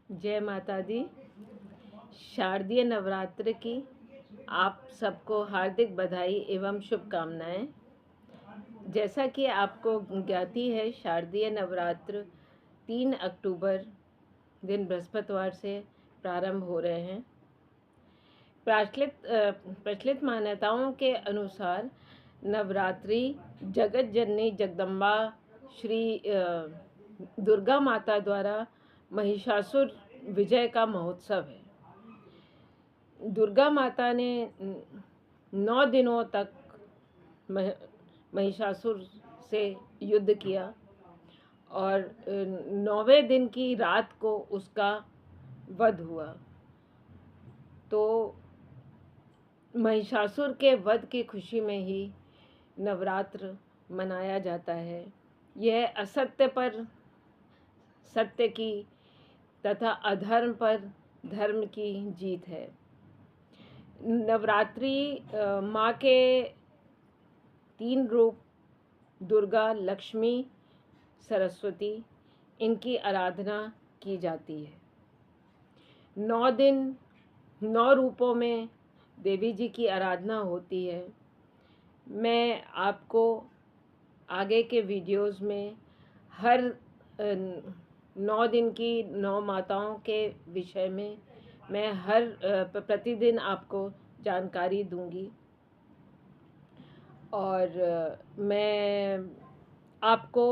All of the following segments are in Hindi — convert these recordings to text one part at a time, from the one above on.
जय माता दी। शारदीय नवरात्र की आप सबको हार्दिक बधाई एवं शुभकामनाएं। जैसा कि आपको ज्ञाति है, शारदीय नवरात्र 3 अक्टूबर दिन बृहस्पतिवार से प्रारंभ हो रहे हैं। प्रचलित मान्यताओं के अनुसार नवरात्रि जगत जननी जगदम्बा श्री दुर्गा माता द्वारा महिषासुर विजय का महोत्सव है। दुर्गा माता ने 9 दिनों तक महिषासुर से युद्ध किया और 9वें दिन की रात को उसका वध हुआ। तो महिषासुर के वध की खुशी में ही नवरात्र मनाया जाता है। यह असत्य पर सत्य की तथा अधर्म पर धर्म की जीत है। नवरात्रि माँ के 3 रूप दुर्गा, लक्ष्मी, सरस्वती, इनकी आराधना की जाती है। 9 दिन 9 रूपों में देवी जी की आराधना होती है। मैं आपको आगे के वीडियोस में हर 9 दिन की 9 माताओं के विषय में मैं हर प्रतिदिन आपको जानकारी दूंगी। और मैं आपको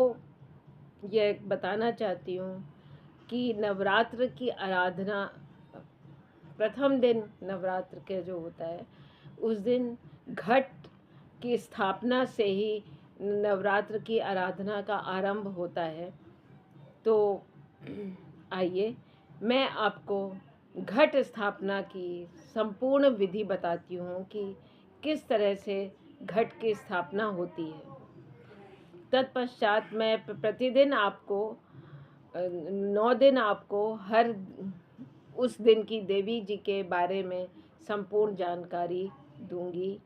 यह बताना चाहती हूँ कि नवरात्र की आराधना प्रथम दिन नवरात्र के जो होता है, उस दिन घट की स्थापना से ही नवरात्र की आराधना का आरंभ होता है। तो आइए मैं आपको घट स्थापना की संपूर्ण विधि बताती हूँ कि किस तरह से घट की स्थापना होती है। तत्पश्चात मैं प्रतिदिन आपको 9 दिन आपको हर उस दिन की देवी जी के बारे में संपूर्ण जानकारी दूंगी।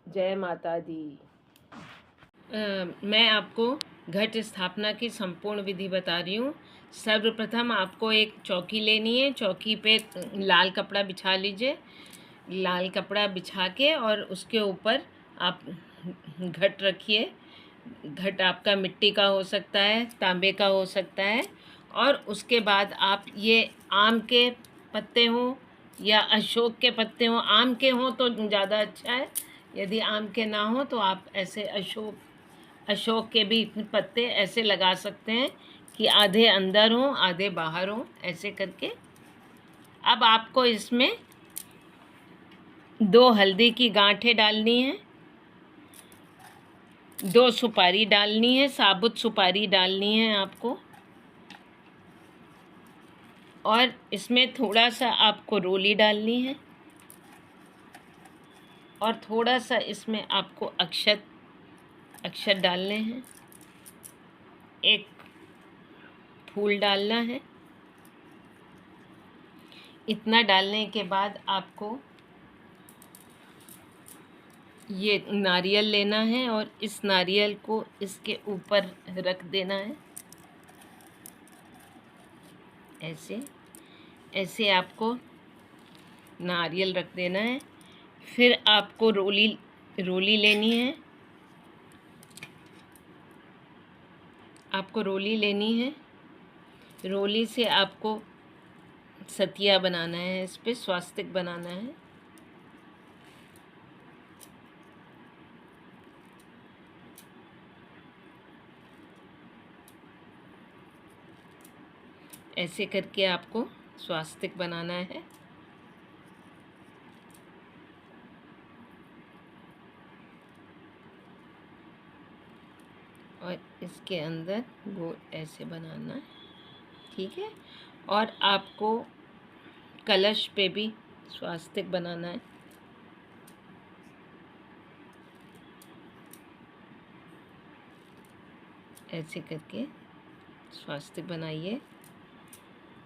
जय माता दी। मैं आपको घट स्थापना की संपूर्ण विधि बता रही हूँ। सर्वप्रथम आपको एक चौकी लेनी है। चौकी पे लाल कपड़ा बिछा लीजिए। लाल कपड़ा बिछा के और उसके ऊपर आप घट रखिए। घट आपका मिट्टी का हो सकता है, तांबे का हो सकता है। और उसके बाद आप ये आम के पत्ते हों या अशोक के पत्ते हों, आम के हों तो ज़्यादा अच्छा है। यदि आम के ना हो तो आप ऐसे अशोक के भी पत्ते ऐसे लगा सकते हैं कि आधे अंदर हों आधे बाहर हों, ऐसे करके। अब आपको इसमें 2 हल्दी की गांठें डालनी है, 2 सुपारी डालनी है, साबुत सुपारी डालनी है आपको। और इसमें थोड़ा सा आपको रोली डालनी है और थोड़ा सा इसमें आपको अक्षत डालने हैं। एक फूल डालना है। इतना डालने के बाद आपको ये नारियल लेना है और इस नारियल को इसके ऊपर रख देना है। ऐसे आपको नारियल रख देना है। फिर आपको रोली लेनी है। आपको रोली लेनी है। रोली से आपको सतिया बनाना है, इस पे स्वास्तिक बनाना है। ऐसे करके आपको स्वास्तिक बनाना है। और इसके अंदर गोल ऐसे बनाना है, ठीक है। और आपको कलश पे भी स्वास्तिक बनाना है। ऐसे करके स्वास्तिक बनाइए।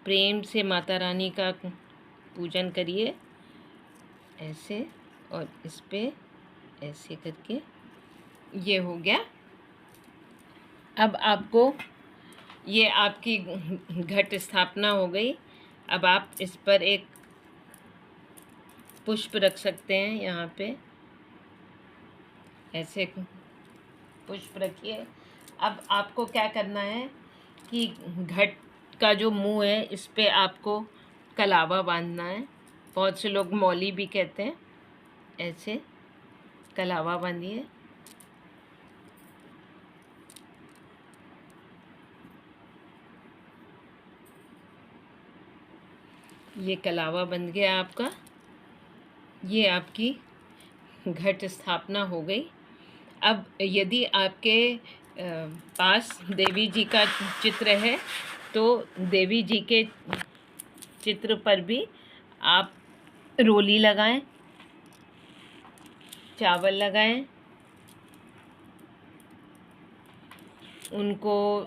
प्रेम से माता रानी का पूजन करिए ऐसे। और इस पे ऐसे करके ये हो गया। अब आपको ये आपकी घट स्थापना हो गई। अब आप इस पर एक पुष्प रख सकते हैं, यहाँ पे ऐसे पुष्प रखिए। अब आपको क्या करना है कि घट का जो मुंह है इस पे आपको कलावा बांधना है। बहुत से लोग मौली भी कहते हैं। ऐसे कलावा बांधिए। ये कलावा बन गया आपका। ये आपकी घट स्थापना हो गई। अब यदि आपके पास देवी जी का चित्र है तो देवी जी के चित्र पर भी आप रोली लगाएं, चावल लगाएं, उनको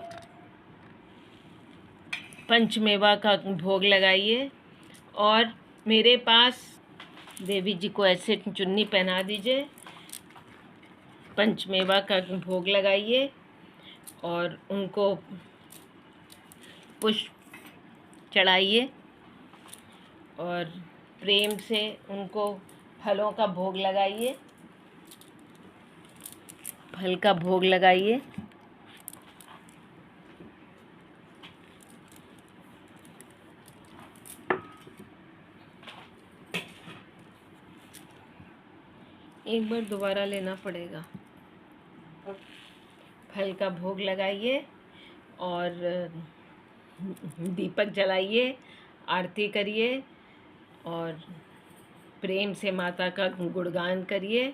पंचमेवा का भोग लगाइए। और मेरे पास देवी जी को ऐसे चुन्नी पहना दीजिए, पंचमेवा का भोग लगाइए और उनको पुष्प चढ़ाइए और प्रेम से उनको फलों का भोग लगाइए, फल का भोग लगाइए। एक बार दोबारा लेना पड़ेगा। फल का भोग लगाइए और दीपक जलाइए, आरती करिए और प्रेम से माता का गुणगान करिए।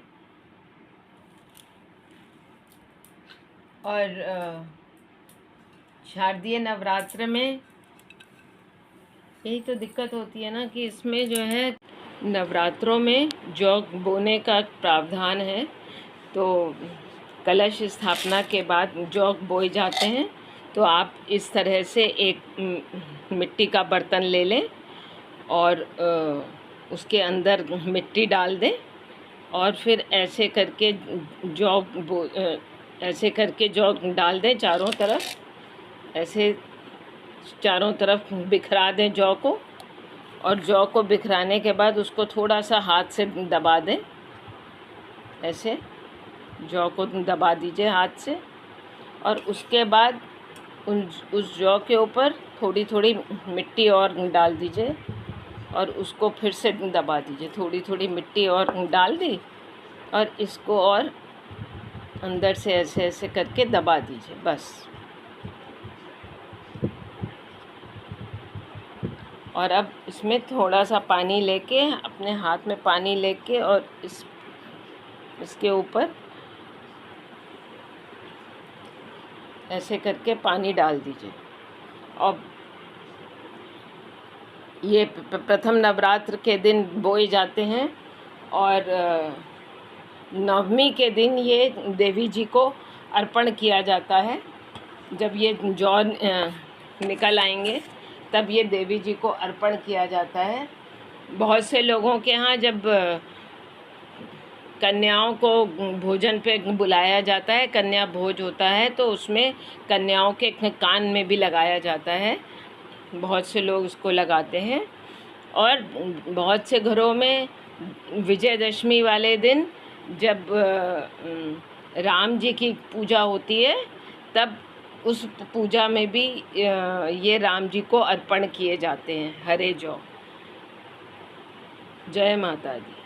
और शारदीय नवरात्र में यही तो दिक्कत होती है ना कि इसमें जो है नवरात्रों में जौ बोने का प्रावधान है, तो कलश स्थापना के बाद जौ बोए जाते हैं। तो आप इस तरह से एक मिट्टी का बर्तन ले लें और उसके अंदर मिट्टी डाल दें और फिर ऐसे करके ऐसे करके जौ डाल दें चारों तरफ, ऐसे चारों तरफ बिखरा दें जौ को। और जौ को बिखराने के बाद उसको थोड़ा सा हाथ से दबा दें, ऐसे जौ को दबा दीजिए हाथ से। और उसके बाद उस जौ के ऊपर थोड़ी थोड़ी मिट्टी और डाल दीजिए और उसको फिर से दबा दीजिए। थोड़ी थोड़ी मिट्टी और डाल दी और इसको और अंदर से ऐसे ऐसे करके दबा दीजिए बस। और अब इसमें थोड़ा सा पानी लेके, अपने हाथ में पानी लेके और इसके ऊपर ऐसे करके पानी डाल दीजिए। और ये प्रथम नवरात्र के दिन बोए जाते हैं और नवमी के दिन ये देवी जी को अर्पण किया जाता है। जब ये जौ निकल आएंगे तब ये देवी जी को अर्पण किया जाता है। बहुत से लोगों के यहाँ जब कन्याओं को भोजन पे बुलाया जाता है, कन्या भोज होता है, तो उसमें कन्याओं के कान में भी लगाया जाता है। बहुत से लोग इसको लगाते हैं। और बहुत से घरों में विजयदशमी वाले दिन जब राम जी की पूजा होती है तब उस पूजा में भी ये राम जी को अर्पण किए जाते हैं हरे जौ। जय माता दी।